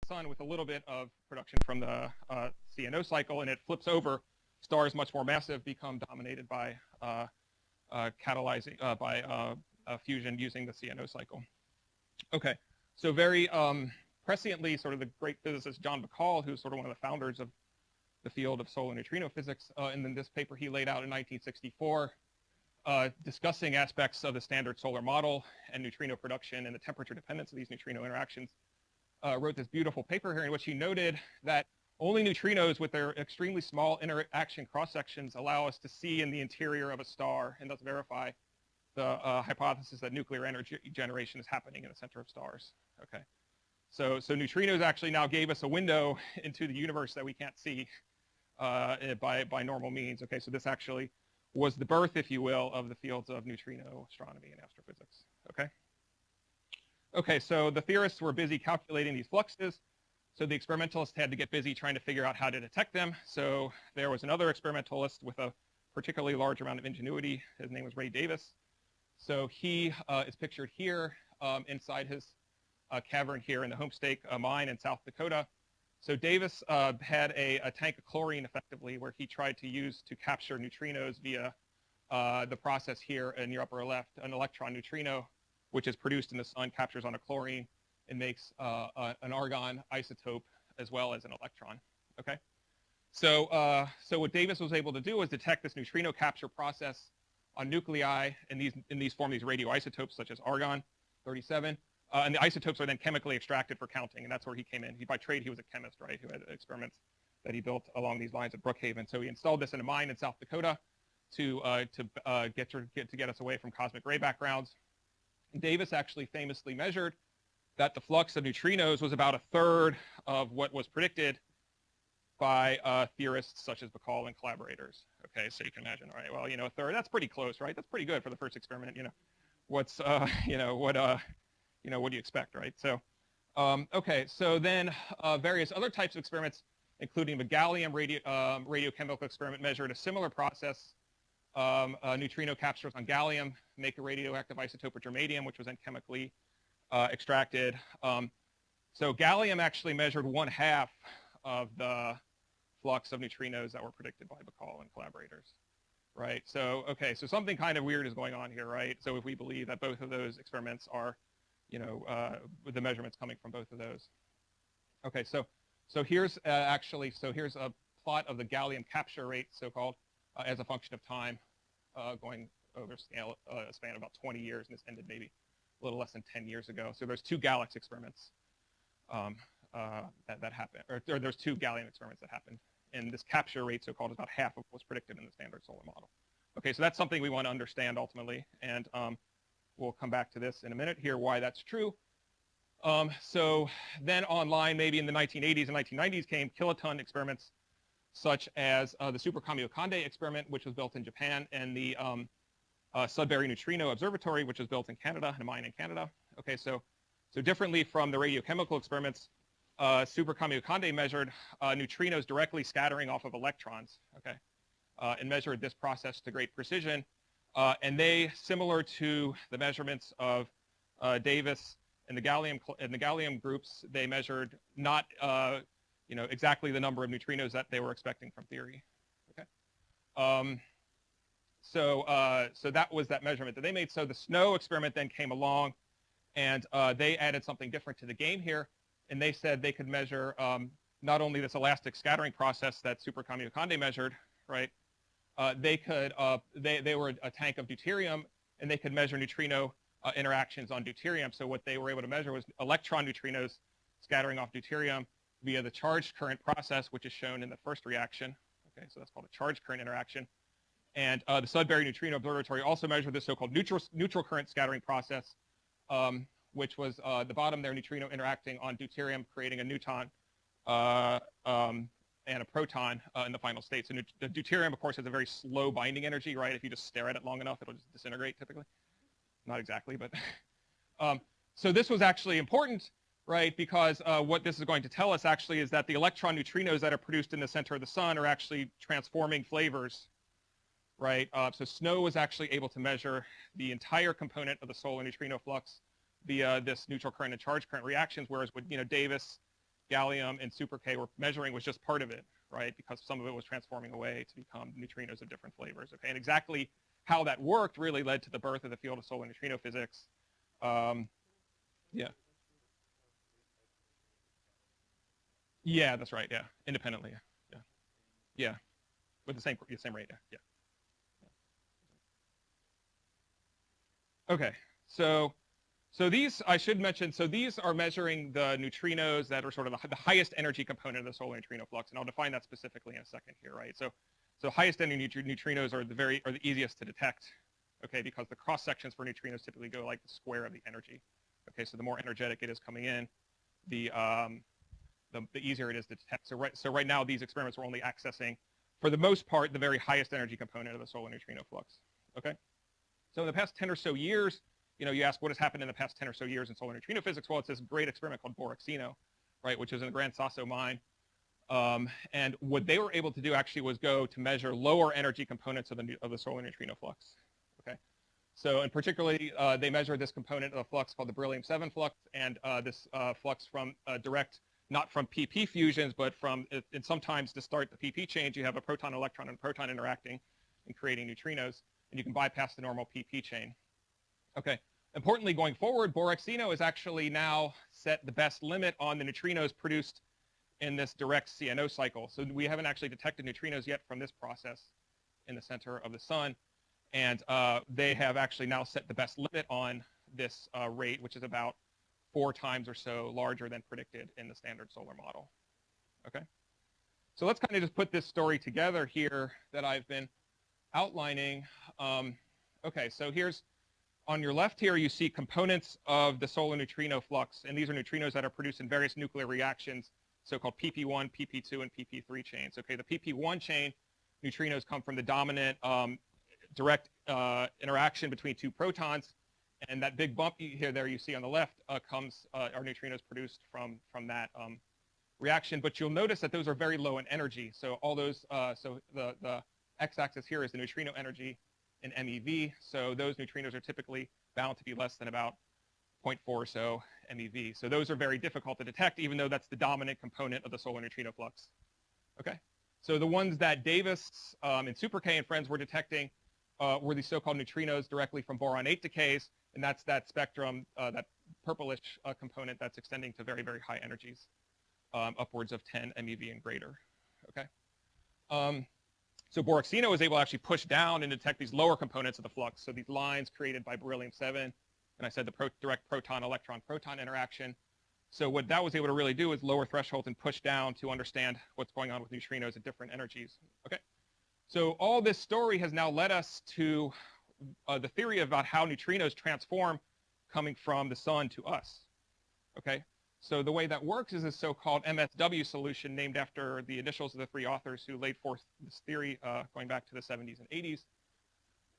sun with a little bit of production from the CNO cycle, and it flips over. Stars much more massive become dominated by fusion using the CNO cycle. Okay, so very presciently, sort of the great physicist John Bacall, who's sort of one of the founders of the field of solar neutrino physics, and then this paper he laid out in 1964, discussing aspects of the standard solar model and neutrino production and the temperature dependence of these neutrino interactions, wrote this beautiful paper here in which he noted that only neutrinos with their extremely small interaction cross-sections allow us to see in the interior of a star and thus verify the hypothesis that nuclear energy generation is happening in the center of stars. Okay, so neutrinos actually now gave us a window into the universe that we can't see by normal means. Okay, so this actually was the birth, if you will, of the fields of neutrino astronomy and astrophysics. Okay. Okay, so the theorists were busy calculating these fluxes, so the experimentalists had to get busy trying to figure out how to detect them. So there was another experimentalist with a particularly large amount of ingenuity. His name was Ray Davis. So he is pictured here inside his cavern here in the Homestake mine in South Dakota. So Davis had a tank of chlorine, effectively, where he tried to use to capture neutrinos via the process here in your upper left, an electron neutrino, which is produced in the sun, captures on a chlorine, and makes an argon isotope as well as an electron. Okay, so what Davis was able to do was detect this neutrino capture process on nuclei, and these form these radioisotopes such as argon-37. And the isotopes are then chemically extracted for counting, and that's where he came in. By trade, he was a chemist, right, who had experiments that he built along these lines at Brookhaven. So he installed this in a mine in South Dakota to get us away from cosmic ray backgrounds. And Davis actually famously measured that the flux of neutrinos was about a third of what was predicted by theorists such as Bacall and collaborators. Okay, so you can imagine, all right, well, a third, that's pretty close, right? That's pretty good for the first experiment. What do you expect, right? So, okay, so then various other types of experiments, including the gallium radiochemical experiment, measured a similar process. Neutrino captures on gallium make a radioactive isotope of germanium, which was then chemically extracted. So gallium actually measured 1/2 of the flux of neutrinos that were predicted by Bacall and collaborators, right? So, okay, so something kind of weird is going on here, right? So if we believe that both of those experiments are with the measurements coming from both of those. Okay, so here's here's a plot of the gallium capture rate, so-called, as a function of time, going over a span of about 20 years, and this ended maybe a little less than 10 years ago. So there's 2 GALEX experiments that happened, or there's 2 gallium experiments that happened, and this capture rate, so-called, is about half of what's predicted in the standard solar model. Okay, so that's something we want to understand ultimately, and we'll come back to this in a minute here, why that's true. So then online, maybe in the 1980s and 1990s, came kiloton experiments such as the Super Kamiokande experiment, which was built in Japan, and the Sudbury Neutrino Observatory, which was built in Canada, in a mine in Canada. Okay, so differently from the radiochemical experiments, Super Kamiokande measured neutrinos directly scattering off of electrons, okay, and measured this process to great precision. And they, similar to the measurements of Davis and the gallium groups, they measured not exactly the number of neutrinos that they were expecting from theory. Okay. So that was that measurement that they made. So the SNO experiment then came along, and they added something different to the game here, and they said they could measure not only this elastic scattering process that Super Kamiokande measured, right? They were a tank of deuterium, and they could measure neutrino interactions on deuterium. So what they were able to measure was electron neutrinos scattering off deuterium via the charged current process, which is shown in the first reaction. Okay, so that's called a charged current interaction. And the Sudbury Neutrino Observatory also measured this so-called neutral current scattering process, which was the bottom there, neutrino interacting on deuterium, creating a neutron and a proton in the final state. So the deuterium, of course, has a very slow binding energy, right? If you just stare at it long enough, it'll just disintegrate typically. Not exactly, but so this was actually important, right? Because what this is going to tell us actually is that the electron neutrinos that are produced in the center of the sun are actually transforming flavors, right? So SNO was actually able to measure the entire component of the solar neutrino flux via this neutral current and charge current reactions, whereas with Davis gallium and super K were measuring was just part of it, right? Because some of it was transforming away to become neutrinos of different flavors, okay? And exactly how that worked really led to the birth of the field of solar neutrino physics. Yeah. Yeah, that's right, yeah. Independently, yeah. Yeah, with the same rate, yeah. Okay, so these, I should mention, so these are measuring the neutrinos that are sort of the highest energy component of the solar neutrino flux, and I'll define that specifically in a second here, right? So highest energy neutrinos are the easiest to detect, okay, because the cross sections for neutrinos typically go like the square of the energy. Okay, so the more energetic it is coming in, the easier it is to detect. So right now these experiments are only accessing, for the most part, the very highest energy component of the solar neutrino flux. Okay, so in the past 10 or so years, you ask what has happened in the past 10 or so years in solar neutrino physics. Well, it's this great experiment called Boraxino, right, which is in the Gran Sasso mine. And what they were able to do actually was go to measure lower energy components of the solar neutrino flux. Okay, so and particularly they measured this component of the flux called the beryllium-7 flux, and this flux from direct, not from PP fusions, but from, and sometimes to start the PP change, you have a proton, electron, and proton interacting and creating neutrinos, and you can bypass the normal PP chain. Okay. Importantly, going forward, Boraxino has actually now set the best limit on the neutrinos produced in this direct CNO cycle. So we haven't actually detected neutrinos yet from this process in the center of the sun. And they have actually now set the best limit on this rate, which is about 4 times or so larger than predicted in the standard solar model. Okay. So let's kind of just put this story together here that I've been outlining. Okay, so here's, on your left here, you see components of the solar neutrino flux, and these are neutrinos that are produced in various nuclear reactions, so-called PP1, PP2, and PP3 chains. Okay, the PP1 chain neutrinos come from the dominant direct interaction between 2 protons, and that big bump here there you see on the left are neutrinos produced from that reaction. But you'll notice that those are very low in energy. So all those, so the x-axis here is the neutrino energy in MeV. So those neutrinos are typically bound to be less than about 0.4 or so MeV. So those are very difficult to detect, even though that's the dominant component of the solar neutrino flux. Okay. So the ones that Davis and Super K and friends were detecting were the so-called neutrinos directly from boron 8 decays, and that's that spectrum, that purplish component that's extending to very, very high energies, upwards of 10 MeV and greater. Okay. So Boraxino was able to actually push down and detect these lower components of the flux. So these lines created by beryllium-7, and I said the direct proton-electron-proton interaction. So what that was able to really do is lower thresholds and push down to understand what's going on with neutrinos at different energies. Okay. So all this story has now led us to the theory about how neutrinos transform coming from the sun to us. Okay. So the way that works is this so-called Msw solution, named after the initials of the 3 authors who laid forth this theory going back to the 70s and 80s.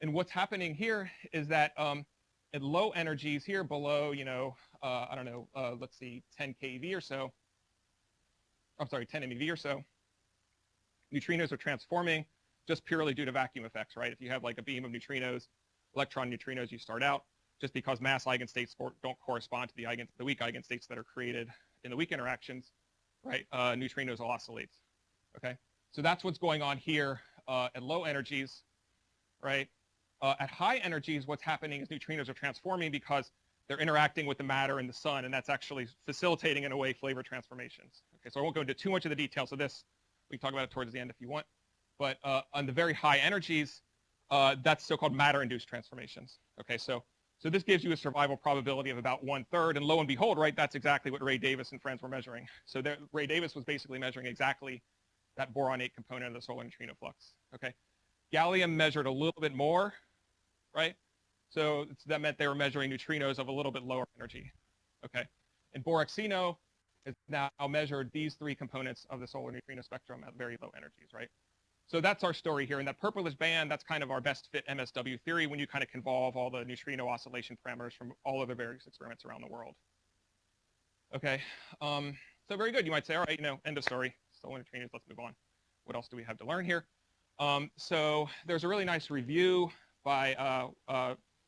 And what's happening here is that at low energies here below, I don't know, let's see, 10 keV or so, I'm sorry, 10 MeV or so, neutrinos are transforming just purely due to vacuum effects, right? If you have like a beam of neutrinos, electron neutrinos, you start out, just because mass eigenstates don't correspond to the weak eigenstates that are created in the weak interactions, right? Neutrinos will oscillate, okay? So that's what's going on here at low energies, right? At high energies, what's happening is neutrinos are transforming because they're interacting with the matter in the sun, and that's actually facilitating, in a way, flavor transformations. Okay, so I won't go into too much of the details of this. We can talk about it towards the end if you want. But on the very high energies, that's so-called matter-induced transformations. Okay, so this gives you a survival probability of about 1/3, and lo and behold, right, that's exactly what Ray Davis and friends were measuring. So Ray Davis was basically measuring exactly that boron 8 component of the solar neutrino flux. Okay, gallium measured a little bit more, right? So that meant they were measuring neutrinos of a little bit lower energy. Okay, and Boraxino has now measured these 3 components of the solar neutrino spectrum at very low energies, right? So that's our story here. And that purplish band, that's kind of our best fit MSW theory when you kind of convolve all the neutrino oscillation parameters from all of the various experiments around the world. Okay, so very good. You might say, all right, end of story. Solar neutrinos, let's move on. What else do we have to learn here? So there's a really nice review by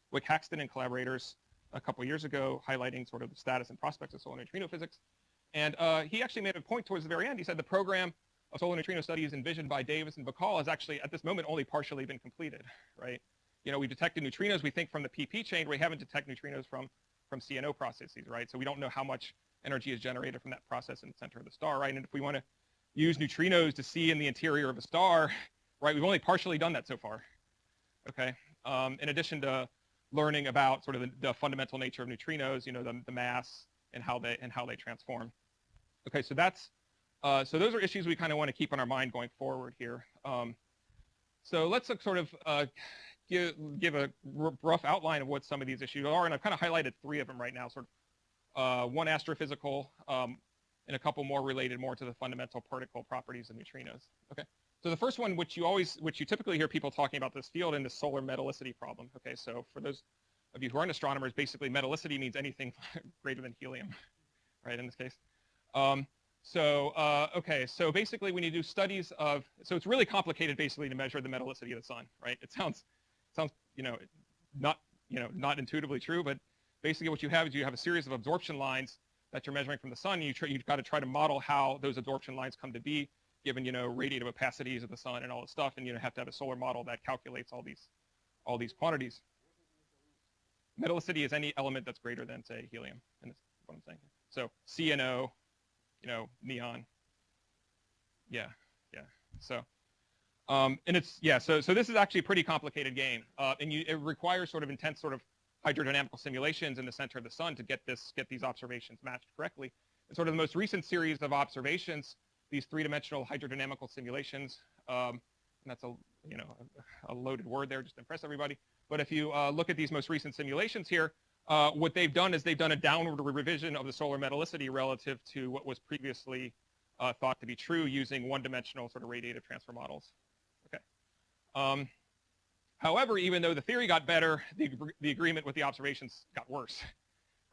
Wick Haxton and collaborators a couple years ago highlighting sort of the status and prospects of solar neutrino physics. And he actually made a point towards the very end. He said the program of solar neutrino studies envisioned by Davis and Bacall has actually, at this moment, only partially been completed, right? You know, we've detected neutrinos, we think, from the PP chain. We haven't detected neutrinos from CNO processes, right? So we don't know how much energy is generated from that process in the center of the star, right? And if we want to use neutrinos to see in the interior of a star, right, we've only partially done that so far, okay? In addition to learning about sort of the fundamental nature of neutrinos, you know, the mass and how they transform. Okay, so that's so those are issues we kind of want to keep on our mind going forward here. So let's sort of give a rough outline of what some of these issues are, and I've kind of highlighted 3 of them right now, sort of one astrophysical and a couple more related more to the fundamental particle properties of neutrinos. Okay, so the first one, which you typically hear people talking about this field, in the solar metallicity problem. Okay, so for those of you who aren't astronomers, basically metallicity means anything greater than helium, right, in this case. Okay, so basically when you do studies of, so it's really complicated basically to measure the metallicity of the sun, right? It sounds, not intuitively true, but basically what you have is you have a series of absorption lines that you're measuring from the sun. You've got to try to model how those absorption lines come to be, given, radiative opacities of the sun and all this stuff, and you have to have a solar model that calculates all these quantities. Metallicity is any element that's greater than, say, helium, and that's what I'm saying. So CNO, neon. Yeah. So, and it's, so this is actually a pretty complicated game, and it requires sort of intense sort of hydrodynamical simulations in the center of the sun to get these observations matched correctly. And sort of the most recent series of observations, these 3-dimensional hydrodynamical simulations, and that's a loaded word there just to impress everybody. But if you look at these most recent simulations here, what they've done is they've done a downward revision of the solar metallicity relative to what was previously thought to be true using 1-dimensional sort of radiative transfer models. Okay. However, even though the theory got better, the agreement with the observations got worse,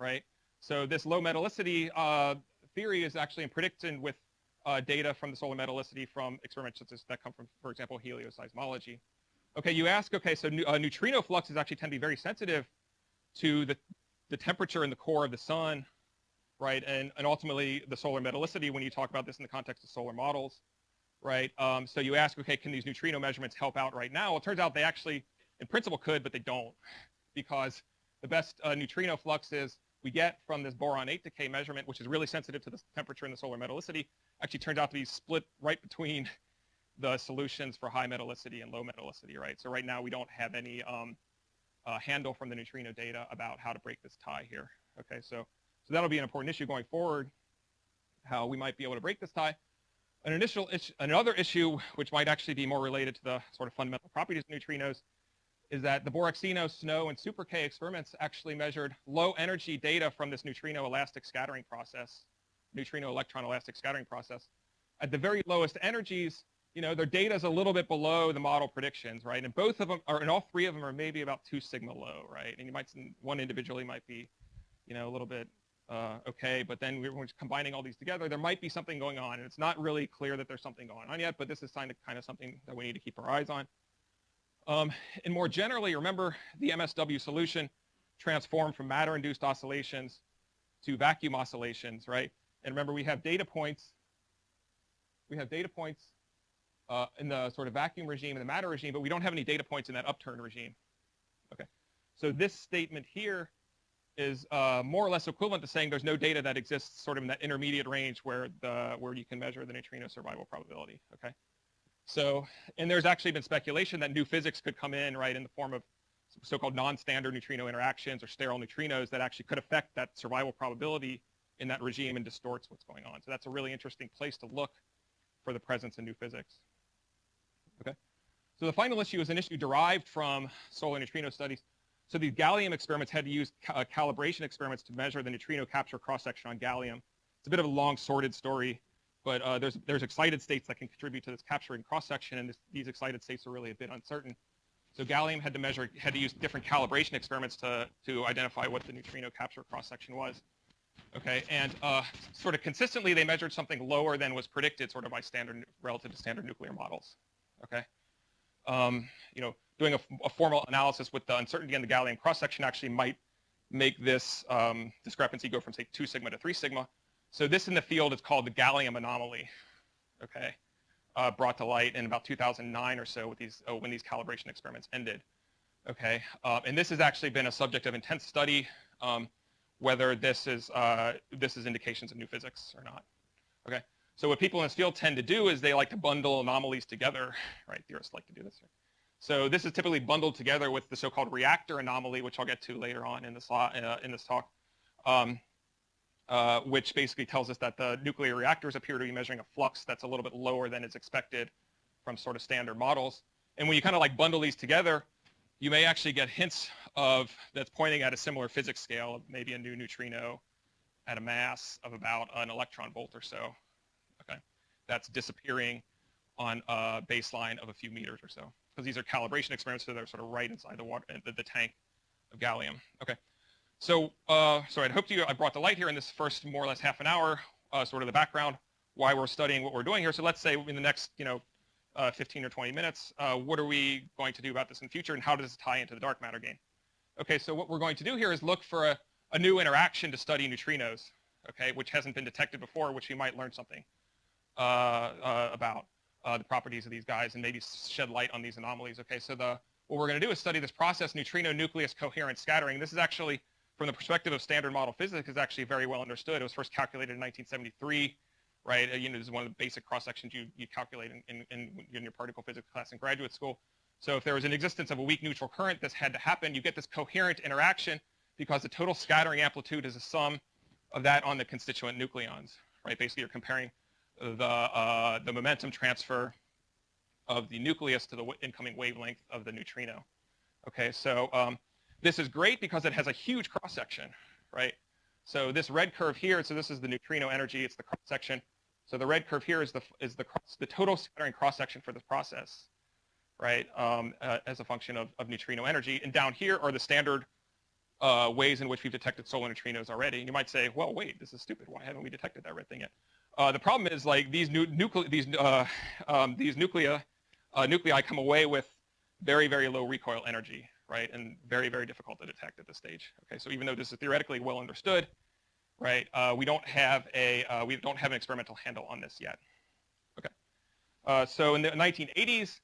right? So this low metallicity theory is actually in prediction with data from the solar metallicity from experiments that come from, for example, helioseismology. Okay, you ask, okay, so neutrino fluxes actually tend to be very sensitive to the temperature in the core of the sun, right? And ultimately the solar metallicity when you talk about this in the context of solar models, right? So you ask, okay, can these neutrino measurements help out right now? Well, it turns out they actually, in principle, could, but they don't, because the best neutrino fluxes we get from this boron 8 decay measurement, which is really sensitive to the temperature in the solar metallicity, actually turns out to be split right between the solutions for high metallicity and low metallicity, right? So right now we don't have any handle from the neutrino data about how to break this tie here. Okay, so that'll be an important issue going forward, how we might be able to break this tie. Another issue, which might actually be more related to the sort of fundamental properties of neutrinos, is that the Boraxino, SNO, and Super K experiments actually measured low energy data from this neutrino elastic scattering process, neutrino electron elastic scattering process. At the very lowest energies, their data is a little bit below the model predictions, right? And both of them, and all 3 of them are maybe about 2 sigma low, right? And you might, one individually might be, a little bit okay, but then we're combining all these together, there might be something going on, and it's not really clear that there's something going on yet, but this is kind of something that we need to keep our eyes on. And more generally, remember the Msw solution transformed from matter-induced oscillations to vacuum oscillations, right? And remember, we have data points in the sort of vacuum regime and the matter regime, but we don't have any data points in that upturn regime. Okay, so this statement here is more or less equivalent to saying there's no data that exists sort of in that intermediate range where you can measure the neutrino survival probability. Okay, so, and there's actually been speculation that new physics could come in, right, in the form of so-called non-standard neutrino interactions or sterile neutrinos that actually could affect that survival probability in that regime and distorts what's going on. So that's a really interesting place to look for the presence of new physics. Okay, so the final issue is an issue derived from solar neutrino studies. So these gallium experiments had to use calibration experiments to measure the neutrino capture cross-section on gallium. It's a bit of a long, sordid story, but there's excited states that can contribute to this capturing cross-section, and these excited states are really a bit uncertain. So gallium had to use different calibration experiments to identify what the neutrino capture cross-section was. Okay, and sort of consistently they measured something lower than was predicted sort of by relative to standard nuclear models. Okay, doing a formal analysis with the uncertainty in the gallium cross-section actually might make this discrepancy go from, say, 2 sigma to 3 sigma. So this in the field is called the Gallium Anomaly, okay, brought to light in about 2009 or so with these, when these calibration experiments ended, okay? And this has actually been a subject of intense study, whether this is indications of new physics or not, okay? So what people in this field tend to do is they like to bundle anomalies together, right? Theorists like to do this, right? So this is typically bundled together with the so-called reactor anomaly, which I'll get to later on in this talk, which basically tells us that the nuclear reactors appear to be measuring a flux that's a little bit lower than is expected from sort of standard models. And when you kind of like bundle these together, you may actually get hints of that's pointing at a similar physics scale of maybe a new neutrino at a mass of about an electron volt or so. Okay, that's disappearing on a baseline of a few meters or so, because these are calibration experiments, so they're sort of right inside the water, the tank of gallium. Okay, so I hope I brought to light here in this first more or less half an hour, sort of the background, why we're studying what we're doing here. So let's say in the next 15 or 20 minutes, what are we going to do about this in the future, and how does this tie into the dark matter game? Okay, so what we're going to do here is look for a new interaction to study neutrinos, okay, which hasn't been detected before, which we might learn something about the properties of these guys and maybe shed light on these anomalies. Okay, so what we're going to do is study this process, neutrino-nucleus coherent scattering. This is actually, from the perspective of standard model physics, is actually very well understood. It was first calculated in 1973, right? This is one of the basic cross-sections you calculate in your particle physics class in graduate school. So if there was an existence of a weak neutral current, this had to happen. You get this coherent interaction because the total scattering amplitude is a sum of that on the constituent nucleons, right? Basically, you're comparing the momentum transfer of the nucleus to the incoming wavelength of the neutrino. Okay, so this is great because it has a huge cross-section, right? So this red curve here, so this is the neutrino energy, it's the cross-section. So the red curve here is the total scattering cross-section for this process, right, as a function of neutrino energy. And down here are the standard ways in which we've detected solar neutrinos already. And you might say, well, wait, this is stupid. Why haven't we detected that red thing yet? The problem is, like, these nuclei come away with very, very low recoil energy, right, and very, very difficult to detect at this stage. Okay, so even though this is theoretically well understood, right, we don't have an experimental handle on this yet. Okay, so in the 1980s,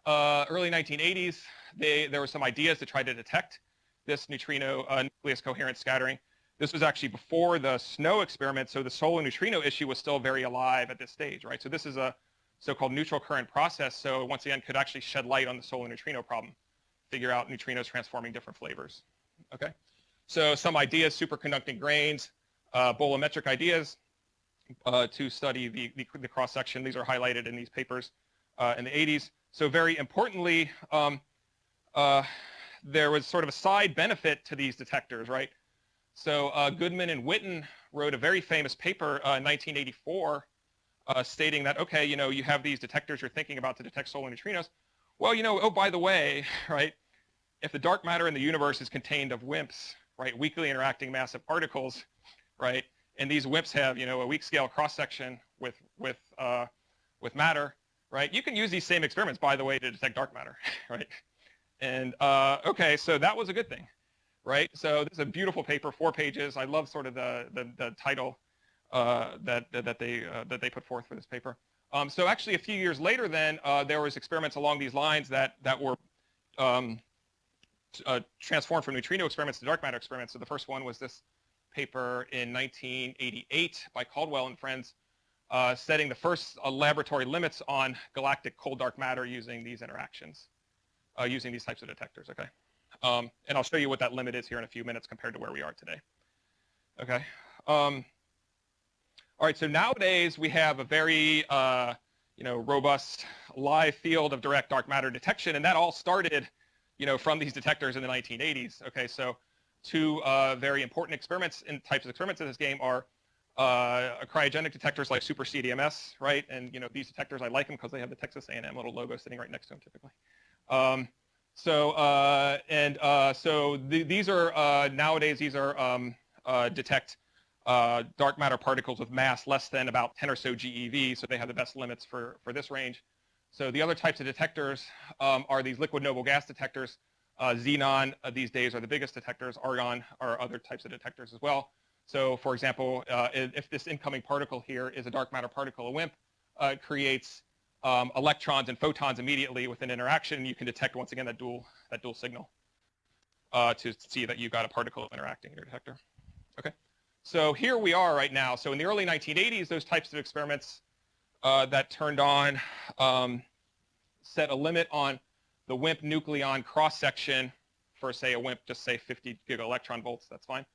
early 1980s, there were some ideas to try to detect this neutrino-nucleus coherent scattering. This was actually before the SNO experiment, so the solar neutrino issue was still very alive at this stage, right? So this is a so-called neutral current process, so once again, could actually shed light on the solar neutrino problem, figure out neutrinos transforming different flavors, okay? So some ideas, superconducting grains, bolometric ideas to study the cross-section. These are highlighted in these papers in the 80s. So very importantly, there was sort of a side benefit to these detectors, right? So Goodman and Witten wrote a very famous paper in 1984 stating that, okay, you have these detectors you're thinking about to detect solar neutrinos. Well, oh, by the way, right, if the dark matter in the universe is contained of WIMPs, right, weakly interacting massive particles, right, and these WIMPs have, a weak scale cross-section with matter, right, you can use these same experiments, by the way, to detect dark matter, right? And, okay, so that was a good thing. Right, so this is a beautiful paper, 4 pages. I love sort of the title that they put forth for this paper. So actually, a few years later, then there was experiments along these lines that were transformed from neutrino experiments to dark matter experiments. So the first one was this paper in 1988 by Caldwell and friends, setting the first laboratory limits on galactic cold dark matter using these interactions, using these types of detectors. Okay. And I'll show you what that limit is here in a few minutes compared to where we are today. Okay. All right. So nowadays we have a very, robust live field of direct dark matter detection, and that all started, from these detectors in the 1980s. Okay. So 2 very important experiments and types of experiments in this game are cryogenic detectors like Super CDMS, right? And these detectors, I like them because they have the Texas A&M little logo sitting right next to them typically. These are nowadays, these are detect dark matter particles with mass less than about 10 or so GeV, so they have the best limits for this range. So the other types of detectors are these liquid noble gas detectors. Xenon these days are the biggest detectors. Argon are other types of detectors as well. So for example, if this incoming particle here is a dark matter particle, a WIMP, it creates electrons and photons immediately with an interaction. You can detect once again that dual signal to see that you've got a particle interacting in your detector. Okay, so here we are right now. So in the early 1980s, those types of experiments that turned on set a limit on the WIMP nucleon cross-section for, say, a WIMP, just say 50 gigaelectron volts, that's fine.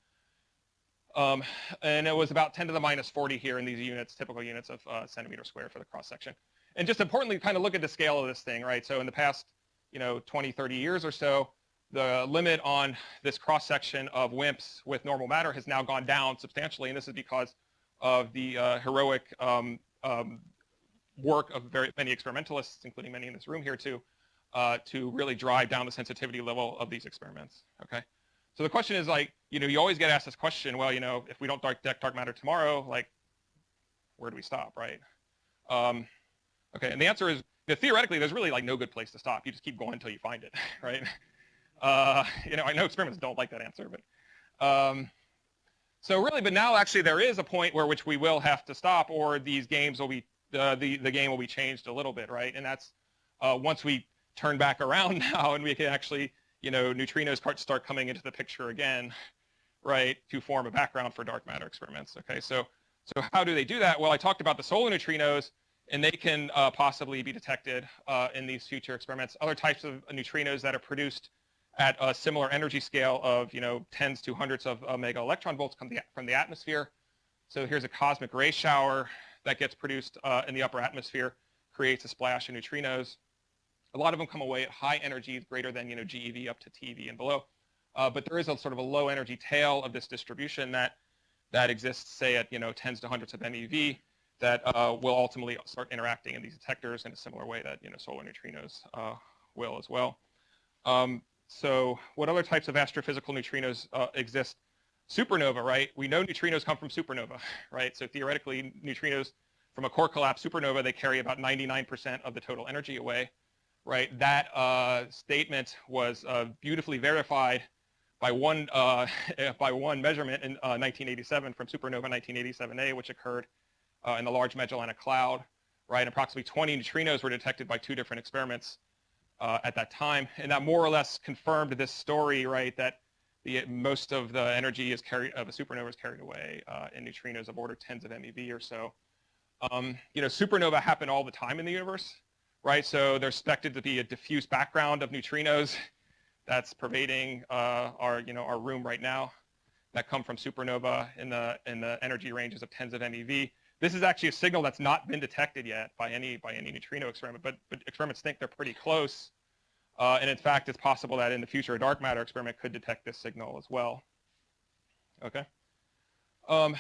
And it was about 10 to the minus 40 here in these units, typical units of centimeter squared for the cross-section. And just importantly, kind of look at the scale of this thing, right? So in the past, 20, 30 years or so, the limit on this cross-section of WIMPs with normal matter has now gone down substantially, and this is because of the heroic work of very many experimentalists, including many in this room here too, to really drive down the sensitivity level of these experiments, okay? So the question is, like, you always get asked this question, well, if we don't detect dark matter tomorrow, like, where do we stop, right? Okay, and the answer is, theoretically, there's really, like, no good place to stop. You just keep going until you find it, right? I know experiments don't like that answer, but so really, but now actually there is a point where which we will have to stop, or these games will be, the game will be changed a little bit, right? And that's once we turn back around now and we can actually, neutrinos start coming into the picture again, right, to form a background for dark matter experiments, okay? So how do they do that? Well, I talked about the solar neutrinos, and they can possibly be detected in these future experiments. Other types of neutrinos that are produced at a similar energy scale of, tens to hundreds of mega electron volts come from the atmosphere. So here's a cosmic ray shower that gets produced in the upper atmosphere, creates a splash of neutrinos. A lot of them come away at high energies, greater than, GeV up to TeV and below. But there is a sort of a low energy tail of this distribution that exists, say, at, tens to hundreds of MeV that will ultimately start interacting in these detectors in a similar way that, solar neutrinos will as well. So what other types of astrophysical neutrinos exist? Supernova, right? We know neutrinos come from supernova, right? So theoretically, neutrinos from a core collapse supernova, they carry about 99% of the total energy away, right? That statement was beautifully verified by one measurement in 1987 from supernova 1987A, which occurred in the Large Magellanic Cloud, right? Approximately 20 neutrinos were detected by two different experiments at that time, and that more or less confirmed this story, right? That most of the energy of a supernova is carried away in neutrinos of order tens of MeV or so. Supernova happen all the time in the universe, right? So there's expected to be a diffuse background of neutrinos that's pervading our room right now that come from supernova in the energy ranges of tens of MeV. This is actually a signal that's not been detected yet by any neutrino experiment, but experiments think they're pretty close. And in fact, it's possible that in the future a dark matter experiment could detect this signal as well. Okay.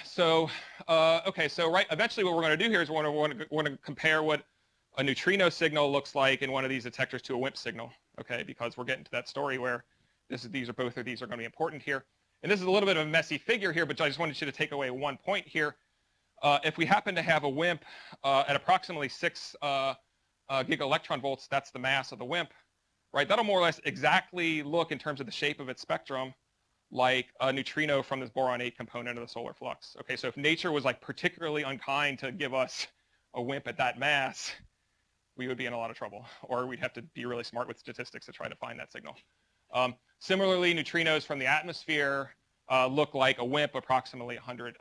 So eventually what we're going to do here is we're going to compare what a neutrino signal looks like in one of these detectors to a WIMP signal, okay? Because we're getting to that story where these are going to be important here. And this is a little bit of a messy figure here, but I just wanted you to take away one point here. If we happen to have a WIMP at approximately 6 gigaelectron volts, that's the mass of the WIMP, right? That'll more or less exactly look in terms of the shape of its spectrum like a neutrino from this boron-8 component of the solar flux. Okay, so if nature was like particularly unkind to give us a WIMP at that mass, we would be in a lot of trouble, or we'd have to be really smart with statistics to try to find that signal. Similarly, neutrinos from the atmosphere look like a WIMP approximately 100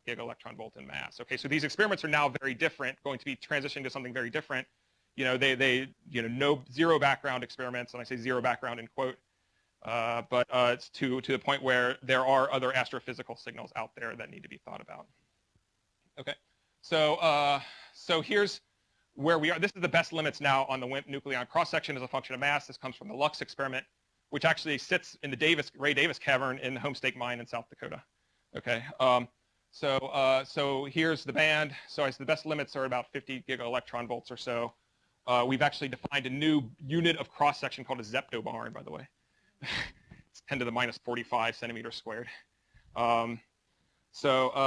gigaelectron volt in mass. Okay, so these experiments are now very different, going to be transitioning to something very different. No zero background experiments, and I say zero background in quote, but it's to the point where there are other astrophysical signals out there that need to be thought about. Okay, so here's where we are. This is the best limits now on the WIMP nucleon cross-section as a function of mass. This comes from the Lux experiment, which actually sits in the Ray Davis cavern in the Homestake mine in South Dakota. Okay, so here's the band. So the best limits are about 50 gigaelectron volts or so. We've actually defined a new unit of cross-section called a zeptobarn, by the way. It's 10 to the minus 45 centimeters squared. So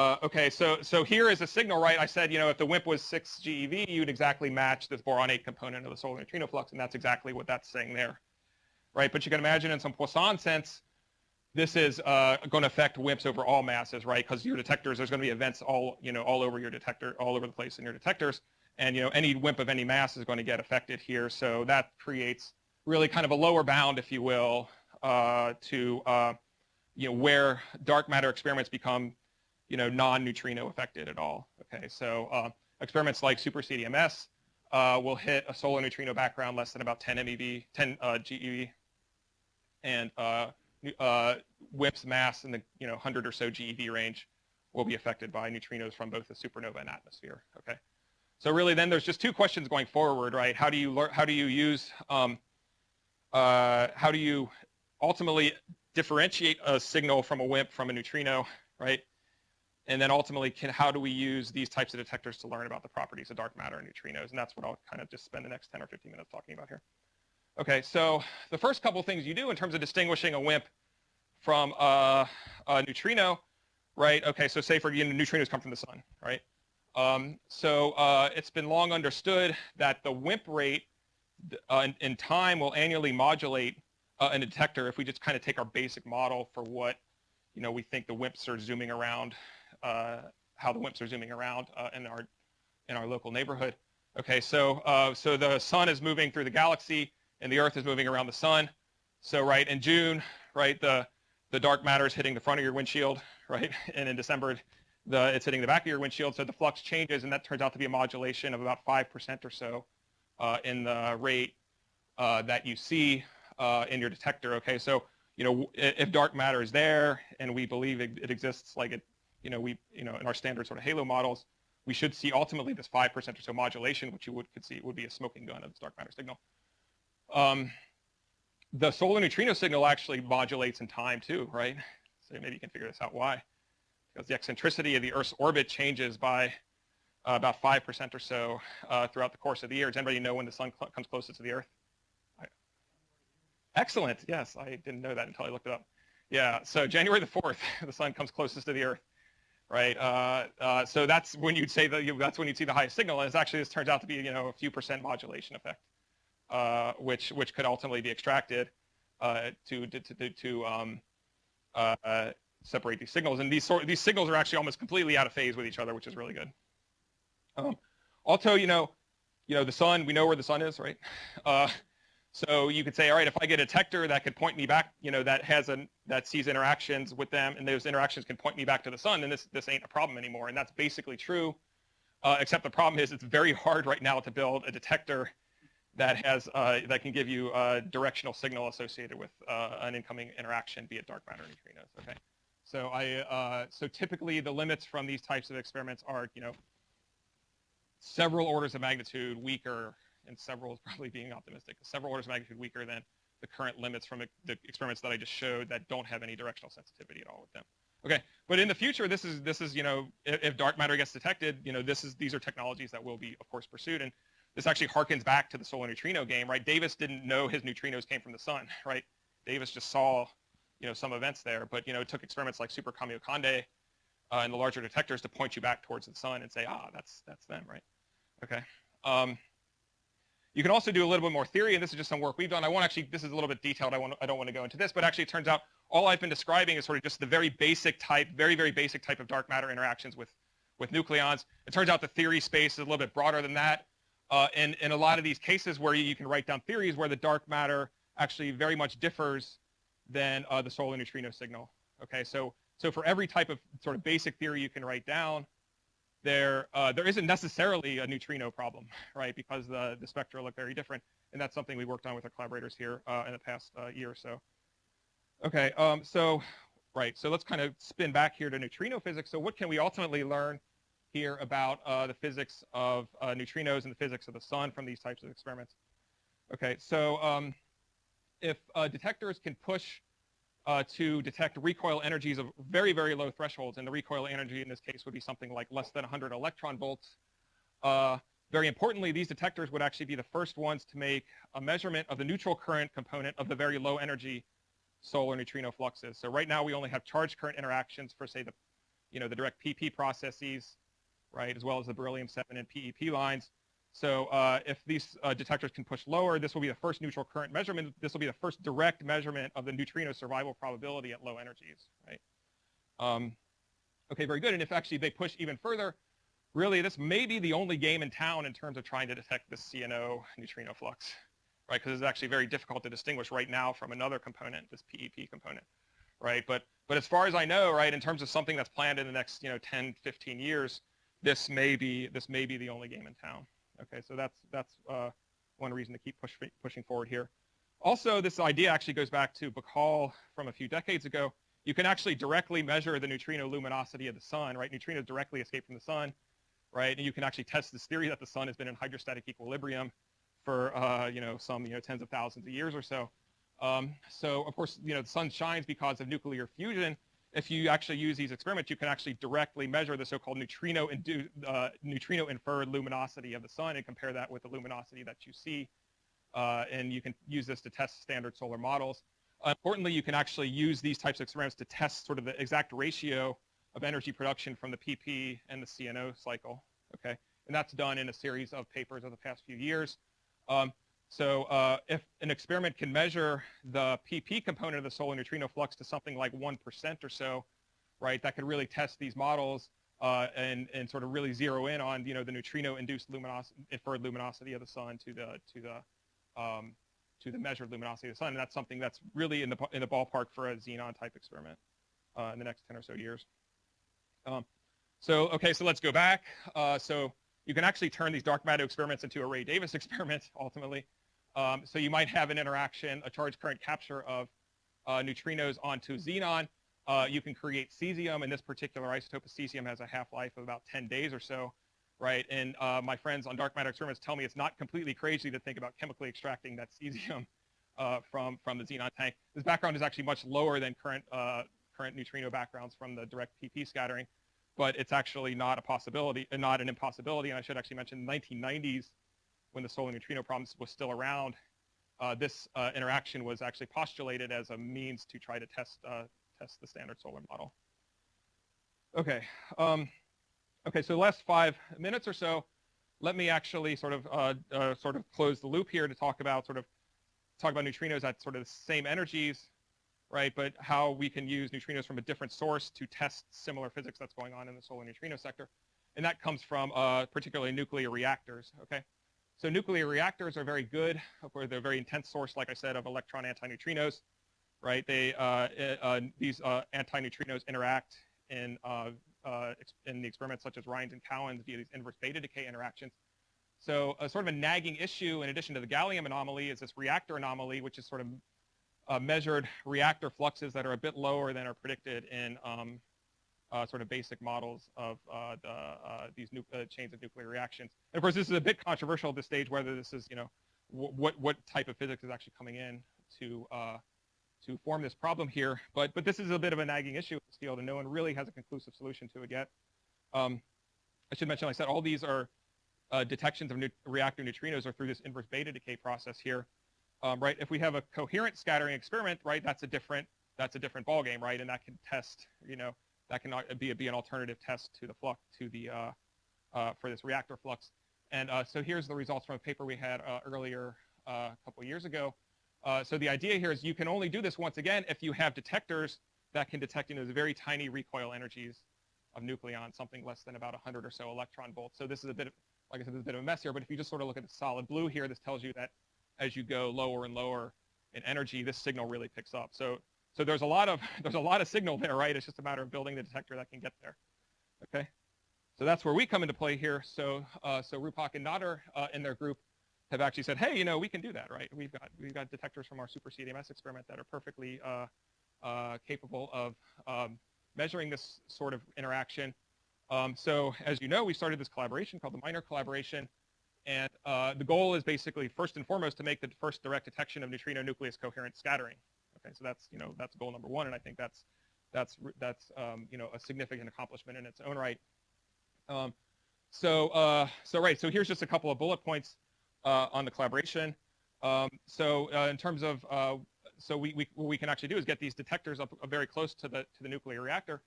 here is a signal, right? I said, if the WIMP was 6 GeV, you'd exactly match this boron-8 component of the solar neutrino flux, and that's exactly what that's saying there, right? But you can imagine in some Poisson sense, this is going to affect WIMPs over all masses, right? Because your detectors, there's going to be events all over your detector, all over the place in your detectors, and any WIMP of any mass is going to get affected here. So that creates really kind of a lower bound, if you will, to where dark matter experiments become non-neutrino affected at all. Okay, so experiments like Super CDMS will hit a solar neutrino background less than about 10 MeV, 10 GeV, and WIMP's mass in the 100 or so GeV range will be affected by neutrinos from both the supernova and atmosphere. Okay, so really then there's just two questions going forward, right? How do you ultimately differentiate a signal from a WIMP from a neutrino, right? And then ultimately, how do we use these types of detectors to learn about the properties of dark matter and neutrinos? And that's what I'll kind of just spend the next 10 or 15 minutes talking about here. Okay, so the first couple of things you do in terms of distinguishing a WIMP from a neutrino, right? Okay, so say for neutrinos come from the sun, right? It's been long understood that the WIMP rate in time will annually modulate a detector if we just kind of take our basic model for what we think the WIMPs are zooming around, how the WIMPs are zooming around in our local neighborhood. Okay, so the sun is moving through the galaxy and the Earth is moving around the sun. So right in June, right, the dark matter is hitting the front of your windshield, right, and in December it's hitting the back of your windshield. So the flux changes, and that turns out to be a modulation of about 5% or so in the rate that you see in your detector. Okay, so if dark matter is there and we believe it exists like it, in our standard sort of halo models, we should see ultimately this 5% or so modulation, which you could see would be a smoking gun of this dark matter signal. The solar neutrino signal actually modulates in time too, right? So maybe you can figure this out why. Because the eccentricity of the Earth's orbit changes by about 5% or so throughout the course of the year. Does anybody know when the sun comes closest to the Earth? Excellent. Yes, I didn't know that until I looked it up. Yeah, so January the 4th, the sun comes closest to the Earth, right? So that's when you'd say that's when you'd see the highest signal. And this turns out to be a few percent modulation effect, which could ultimately be extracted to separate these signals. And these signals are actually almost completely out of phase with each other, which is really good. Also, the sun. We know where the sun is, right? So you could say, all right, if I get a detector that could point me back, that sees interactions with them, and those interactions can point me back to the sun, then this ain't a problem anymore. And that's basically true, except the problem is it's very hard right now to build a detector that can give you a directional signal associated with an incoming interaction, be it dark matter or neutrinos. Okay, so typically the limits from these types of experiments are several orders of magnitude weaker. And several is probably being optimistic. Several orders of magnitude weaker than the current limits from the experiments that I just showed that don't have any directional sensitivity at all with them. Okay, but in the future, this is if dark matter gets detected, these are technologies that will be, of course, pursued. And this actually harkens back to the solar neutrino game, right? Davis didn't know his neutrinos came from the sun, right? Davis just saw some events there, but it took experiments like Super Kamiokande and the larger detectors to point you back towards the sun and say, that's them, right? Okay. You can also do a little bit more theory, and this is just some work we've done. This is a little bit detailed. I don't want to go into this, but actually it turns out all I've been describing is sort of just the very basic type, very, very basic type of dark matter interactions with nucleons. It turns out the theory space is a little bit broader than that. And in a lot of these cases where you can write down theories where the dark matter actually very much differs than the solar neutrino signal. Okay, so for every type of sort of basic theory you can write down, there isn't necessarily a neutrino problem, right? Because the spectra look very different, and that's something we worked on with our collaborators here in the past year or so. Okay, so let's kind of spin back here to neutrino physics. So what can we ultimately learn here about the physics of neutrinos and the physics of the sun from these types of experiments? Okay, so if detectors can push to detect recoil energies of very, very low thresholds, and the recoil energy in this case would be something like less than 100 electron volts. Very importantly, these detectors would actually be the first ones to make a measurement of the neutral current component of the very low energy solar neutrino fluxes. So right now we only have charge current interactions for, say, the direct PP processes, right, as well as the beryllium-7 and PEP lines. So if these detectors can push lower, this will be the first neutral current measurement. This will be the first direct measurement of the neutrino survival probability at low energies, right? Okay, very good. And if actually they push even further, really this may be the only game in town in terms of trying to detect this CNO neutrino flux, right? Because it's actually very difficult to distinguish right now from another component, this PEP component, right? But as far as I know, right, in terms of something that's planned in the next 10, 15 years, this may be the only game in town. Okay, so that's one reason to keep pushing forward here. Also, this idea actually goes back to Bacall from a few decades ago. You can actually directly measure the neutrino luminosity of the sun, right? Neutrinos directly escape from the sun, right? And you can actually test this theory that the sun has been in hydrostatic equilibrium for some tens of thousands of years or so. So of course, the sun shines because of nuclear fusion. If you actually use these experiments, you can actually directly measure the so-called neutrino-inferred luminosity of the sun and compare that with the luminosity that you see. And you can use this to test standard solar models. Importantly, you can actually use these types of experiments to test sort of the exact ratio of energy production from the PP and the CNO cycle, okay? And that's done in a series of papers over the past few years. So if an experiment can measure the PP component of the solar neutrino flux to something like 1% or so, right, that could really test these models and sort of really zero in on, the neutrino-induced inferred luminosity of the sun to the measured luminosity of the sun. And that's something that's really in the ballpark for a Xenon type experiment in the next 10 or so years. So let's go back. So you can actually turn these dark matter experiments into a Ray Davis experiment, ultimately. So you might have an interaction, a charge current capture of neutrinos onto xenon. You can create cesium, and this particular isotope of cesium has a half-life of about 10 days or so, right? And my friends on dark matter experiments tell me it's not completely crazy to think about chemically extracting that cesium from the xenon tank. This background is actually much lower than current neutrino backgrounds from the direct PP scattering, but it's actually not a possibility, not an impossibility. And I should actually mention the 1990s, when the solar neutrino problem was still around, this interaction was actually postulated as a means to try to test the standard solar model. Okay, so the last 5 minutes or so, let me actually sort of close the loop here to talk about neutrinos at sort of the same energies, right? But how we can use neutrinos from a different source to test similar physics that's going on in the solar neutrino sector, and that comes from particularly nuclear reactors. Okay. So nuclear reactors are very good. They're a very intense source, like I said, of electron antineutrinos, right? These antineutrinos interact in the experiments such as Rhines and Cowan's via these inverse beta decay interactions. So sort of a nagging issue, in addition to the Gallium anomaly, is this reactor anomaly, which is sort of measured reactor fluxes that are a bit lower than are predicted in sort of basic models of these chains of nuclear reactions. And of course, this is a bit controversial at this stage, whether this is, what type of physics is actually coming in to form this problem here. But this is a bit of a nagging issue in this field, and no one really has a conclusive solution to it yet. I should mention, like I said, all these are detections of reactor neutrinos are through this inverse beta decay process here, right? If we have a coherent scattering experiment, right, that's a different ballgame, right? And that can test, that can be an alternative test to the flux, for this reactor flux. And so here's the results from a paper we had earlier a couple of years ago. So the idea here is you can only do this once again if you have detectors that can detect those very tiny recoil energies of nucleons, something less than about 100 or so electron volts. So this is a bit of, like I said, there's a bit of a mess here, but if you just sort of look at the solid blue here, this tells you that as you go lower and lower in energy, this signal really picks up. So there's a lot of signal there, right? It's just a matter of building the detector that can get there. Okay, so that's where we come into play here. So Rupak and Nader in their group have actually said, hey, we can do that, right? We've got detectors from our super CDMS experiment that are perfectly capable of measuring this sort of interaction. So as you know, we started this collaboration called the Minor Collaboration, and the goal is basically first and foremost to make the first direct detection of neutrino-nucleus coherent scattering. Okay, so that's goal number one, and I think that's a significant accomplishment in its own right. So here's just a couple of bullet points on the collaboration. In terms of what we can actually do is get these detectors up very close to the nuclear reactor,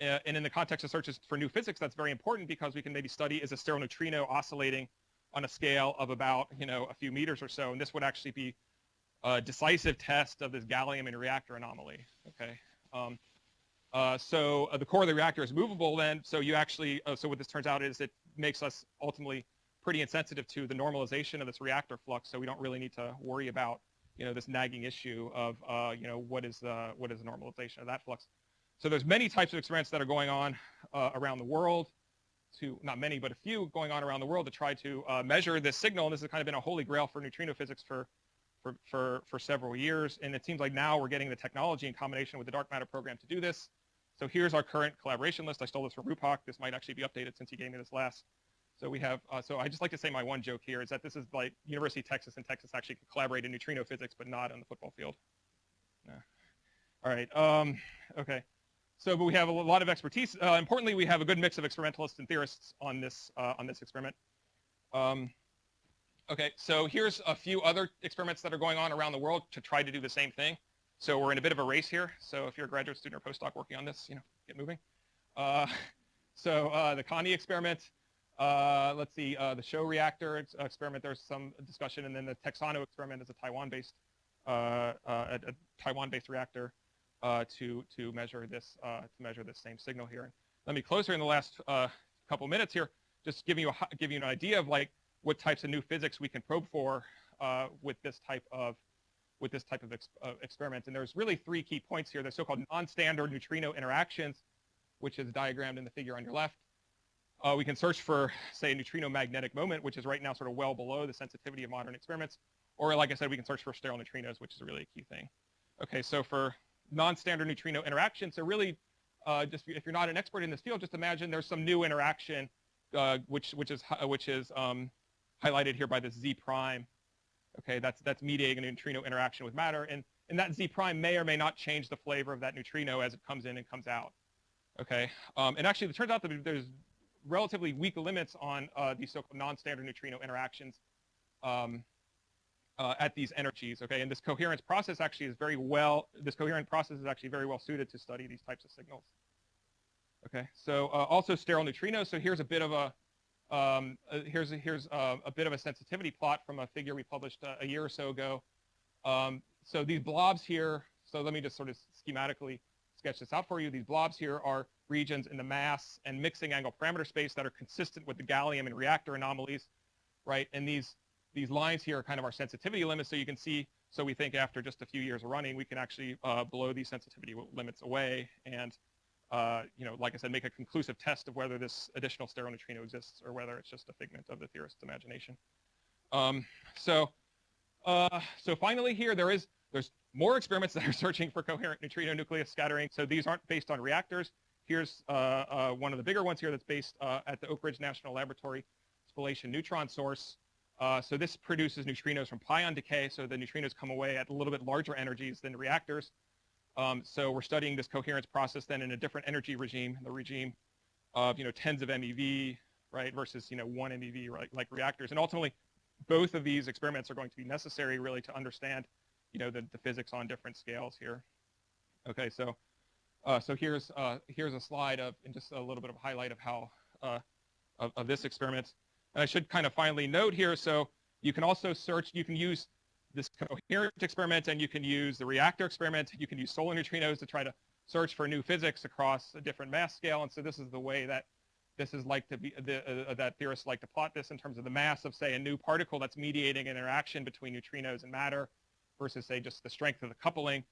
and in the context of searches for new physics, that's very important because we can maybe study, is a sterile neutrino oscillating on a scale of about, a few meters or so. And this would actually be a decisive test of this gallium and reactor anomaly, okay? So the core of the reactor is movable then, so you actually, so what this turns out is it makes us ultimately pretty insensitive to the normalization of this reactor flux, so we don't really need to worry about, this nagging issue of, what is the normalization of that flux. So there's many types of experiments that are going on around the world, not many, but a few going on around the world to try to measure this signal, and this has kind of been a holy grail for neutrino physics for several years, and it seems like now we're getting the technology in combination with the dark matter program to do this. So here's our current collaboration list. I stole this from Rupak. This might actually be updated since he gave me this last. So we have, so I just like to say my one joke here is that this is like University of Texas and Texas actually can collaborate in neutrino physics, but not on the football field. No. All right, okay. So, but we have a lot of expertise. Importantly, we have a good mix of experimentalists and theorists on this experiment. Okay, so here's a few other experiments that are going on around the world to try to do the same thing. So we're in a bit of a race here. So if you're a graduate student or postdoc working on this, get moving. The Connie experiment, let's see, the show reactor experiment, there's some discussion, and then the Texano experiment is a Taiwan-based reactor to measure this same signal here. Let me close here in the last couple minutes here, just give you an idea of like what types of new physics we can probe for with this type of experiment. And there's really three key points here. The so-called non-standard neutrino interactions, which is diagrammed in the figure on your left. We can search for, say, a neutrino magnetic moment, which is right now sort of well below the sensitivity of modern experiments. Or like I said, we can search for sterile neutrinos, which is really a key thing. Okay, so for non-standard neutrino interactions, so really, just if you're not an expert in this field, just imagine there's some new interaction, which is highlighted here by this Z prime. Okay, that's mediating a neutrino interaction with matter, and that Z prime may or may not change the flavor of that neutrino as it comes in and comes out. Okay, and actually it turns out that there's relatively weak limits on these so-called non-standard neutrino interactions at these energies. Okay, and this coherence process actually is very well suited to study these types of signals. Okay, so also sterile neutrinos. So here's a bit of a here's a bit of a sensitivity plot from a figure we published a year or so ago. So these blobs here, so let me just sort of schematically sketch this out for you. These blobs here are regions in the mass and mixing angle parameter space that are consistent with the gallium and reactor anomalies, right? And these lines here are kind of our sensitivity limits. So you can see, so we think after just a few years of running, we can actually blow these sensitivity limits away and like I said, make a conclusive test of whether this additional sterile neutrino exists or whether it's just a figment of the theorist's imagination. So finally here, there's more experiments that are searching for coherent neutrino-nucleus scattering. So these aren't based on reactors. Here's one of the bigger ones here that's based at the Oak Ridge National Laboratory spallation neutron source. So this produces neutrinos from pion decay. So the neutrinos come away at a little bit larger energies than reactors. So we're studying this coherence process then in a different energy regime, the regime of tens of MeV, right, versus 1 MeV, right, like reactors. And ultimately, both of these experiments are going to be necessary really to understand the physics on different scales here. Okay, so here's a slide of and just a little bit of a highlight of how of this experiment. And I should kind of finally note here. So you can also search. You can use this coherent experiment, and you can use the reactor experiment. You can use solar neutrinos to try to search for new physics across a different mass scale. And so this is the way that this is like to be that theorists like to plot this in terms of the mass of, say, a new particle that's mediating an interaction between neutrinos and matter versus, say, just the strength of the coupling.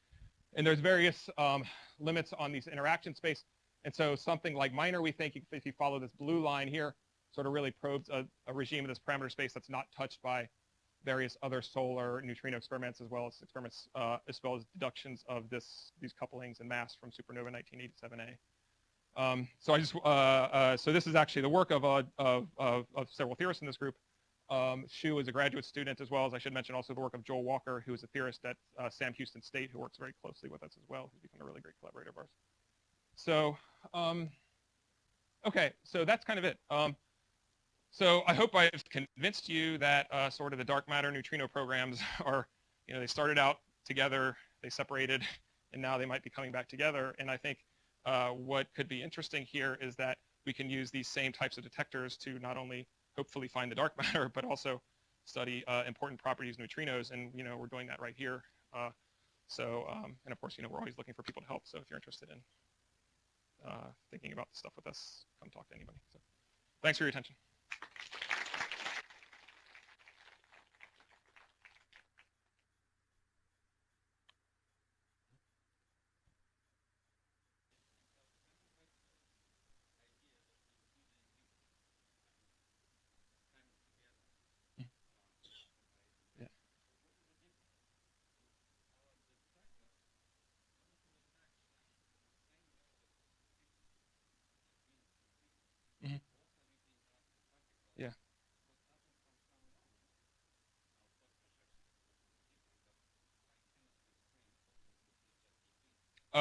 And there's various limits on these interaction space. And so something like minor, we think, if you follow this blue line here, sort of really probes a regime of this parameter space that's not touched by various other solar neutrino experiments, as well as deductions of these couplings and mass from supernova 1987A. So I just so this is actually the work of several theorists in this group. Shu is a graduate student, as well as I should mention also the work of Joel Walker, who is a theorist at Sam Houston State, who works very closely with us as well, who's become a really great collaborator of ours. So okay, so that's kind of it. So I hope I've convinced you that sort of the dark matter neutrino programs are, they started out together, they separated, and now they might be coming back together. And I think what could be interesting here is that we can use these same types of detectors to not only hopefully find the dark matter, but also study important properties of neutrinos, and we're doing that right here. And of course, we're always looking for people to help. So if you're interested in thinking about the stuff with us, come talk to anybody. So thanks for your attention. Yeah. Mm-hmm. Yeah.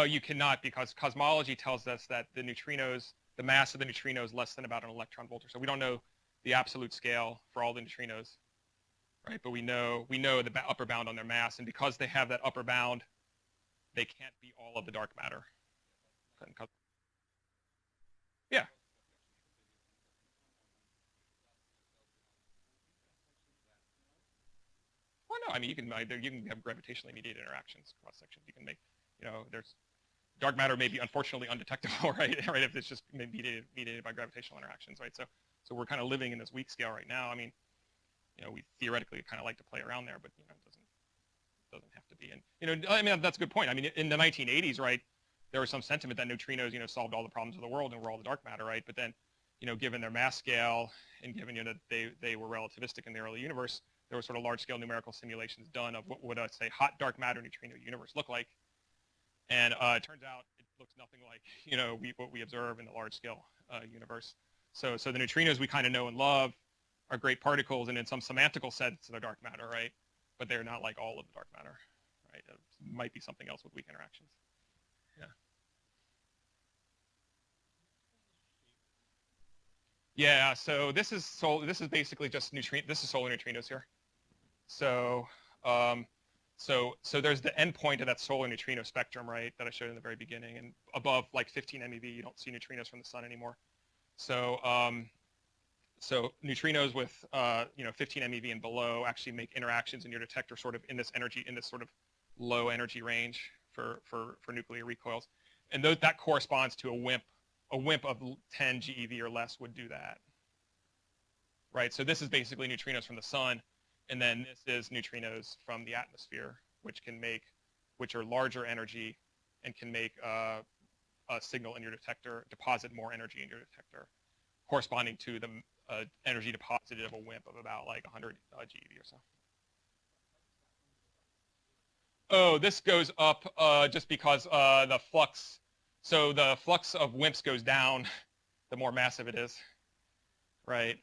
You cannot, because cosmology tells us that the neutrinos, the mass of the neutrino is less than about an electron volt. So we don't know the absolute scale for all the neutrinos, right? But we know the upper bound on their mass, and because they have that upper bound, they can't be all of the dark matter. Yeah. Well, no, I mean you can have gravitationally mediated interactions cross sections. You can make, there's dark matter may be unfortunately undetectable, right? Right, if it's just mediated by gravitational interactions, right? So we're kind of living in this weak scale right now. I mean, we theoretically kind of like to play around there, but it doesn't have to be. And I mean that's a good point. I mean, in the 1980s, right, there was some sentiment that neutrinos, solved all the problems of the world and were all the dark matter, right? But then, given their mass scale and given that they were relativistic in the early universe, there were sort of large-scale numerical simulations done of what would say hot dark matter neutrino universe look like, and it turns out it looks nothing like what we observe in the large-scale universe. So the neutrinos we kind of know and love are great particles, and in some semantical sense they're dark matter, right? But they're not like all of the dark matter, right? It might be something else with weak interactions. Yeah. Yeah. So this is basically just neutrino. This is solar neutrinos here. So so there's the endpoint of that solar neutrino spectrum, right, that I showed in the very beginning, and above like 15 MeV, you don't see neutrinos from the sun anymore. So so neutrinos with 15 MeV and below actually make interactions in your detector sort of in this sort of low energy range for nuclear recoils, and that corresponds to a WIMP. A WIMP of 10 GeV or less would do that, right? So this is basically neutrinos from the sun, and then this is neutrinos from the atmosphere, which are larger energy and can make a signal in your detector, deposit more energy in your detector, corresponding to the energy deposited of a WIMP of about like 100 GeV or so. Oh, this goes up just because the flux. So the flux of WIMPs goes down the more massive it is, right?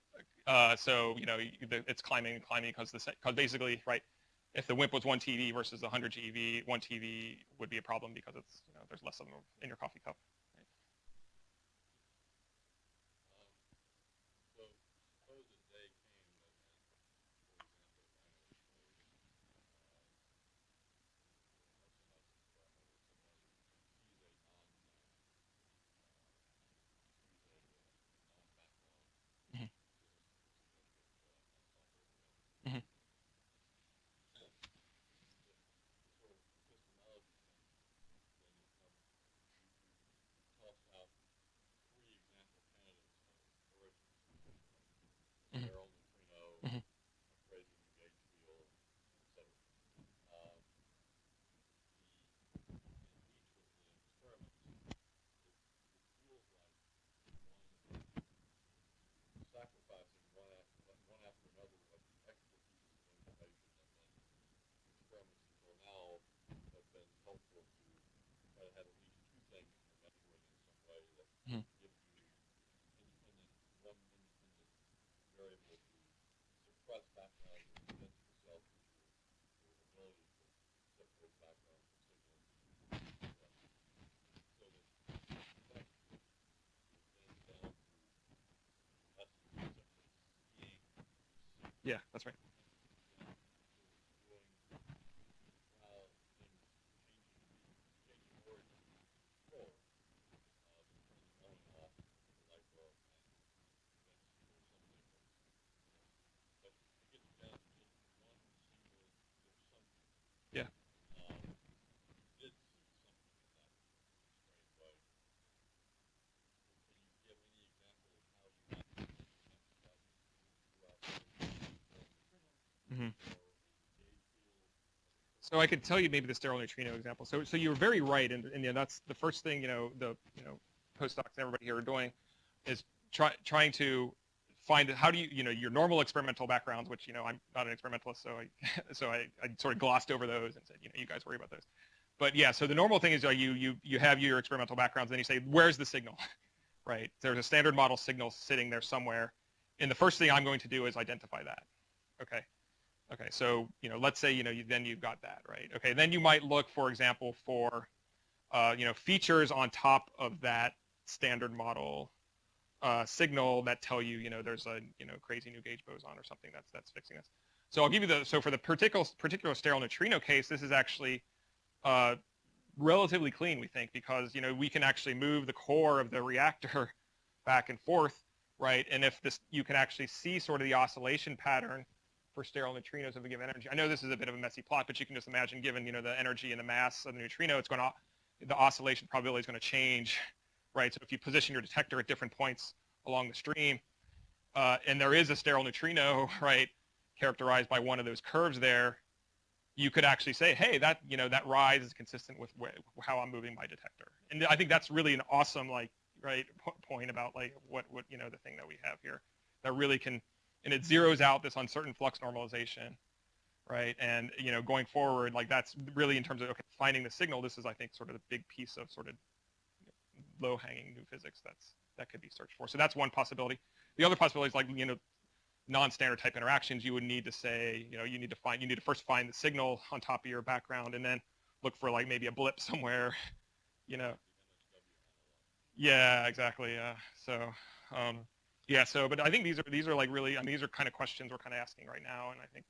So it's climbing because basically, right, if the WIMP was 1 TeV versus 100 GeV, 1 TeV would be a problem because it's there's less of them in your coffee cup. Right? Mm-hmm. Mm-hmm. Mm-hmm. Mm-hmm. Yeah, that's right. Mm-hmm. So I could tell you maybe the sterile neutrino example. So you were very right, and that's the first thing the postdocs and everybody here are doing is trying to find how do you your normal experimental backgrounds, which I'm not an experimentalist, so I sort of glossed over those and said you guys worry about those. But yeah, so the normal thing is you have your experimental backgrounds, and then you say where's the signal, right? There's a standard model signal sitting there somewhere, and the first thing I'm going to do is identify that. Okay. Okay, so let's say then you've got that, right? Okay, then you might look, for example, for features on top of that standard model signal that tell you there's a crazy new gauge boson or something that's fixing this. So I'll give you so for the particular sterile neutrino case, this is actually relatively clean, we think, because we can actually move the core of the reactor back and forth, right? And if you can actually see sort of the oscillation pattern for sterile neutrinos of a given energy. I know this is a bit of a messy plot, but you can just imagine, given the energy and the mass of the neutrino, the oscillation probability is going to change, right? So if you position your detector at different points along the stream, and there is a sterile neutrino, right, characterized by one of those curves there, you could actually say, hey, that rise is consistent with how I'm moving my detector. And I think that's really an awesome point about what the thing that we have here that really can. And it zeroes out this uncertain flux normalization, right? And going forward, that's really in terms of finding the signal. This is, I think, sort of the big piece of sort of low-hanging new physics that could be searched for. So that's one possibility. The other possibility is non-standard type interactions. You would need to say, you need to first find the signal on top of your background, and then look for maybe a blip somewhere, Yeah, exactly. Yeah. So. Yeah, but I think these are really, these are kind of questions we're kind of asking right now, and I think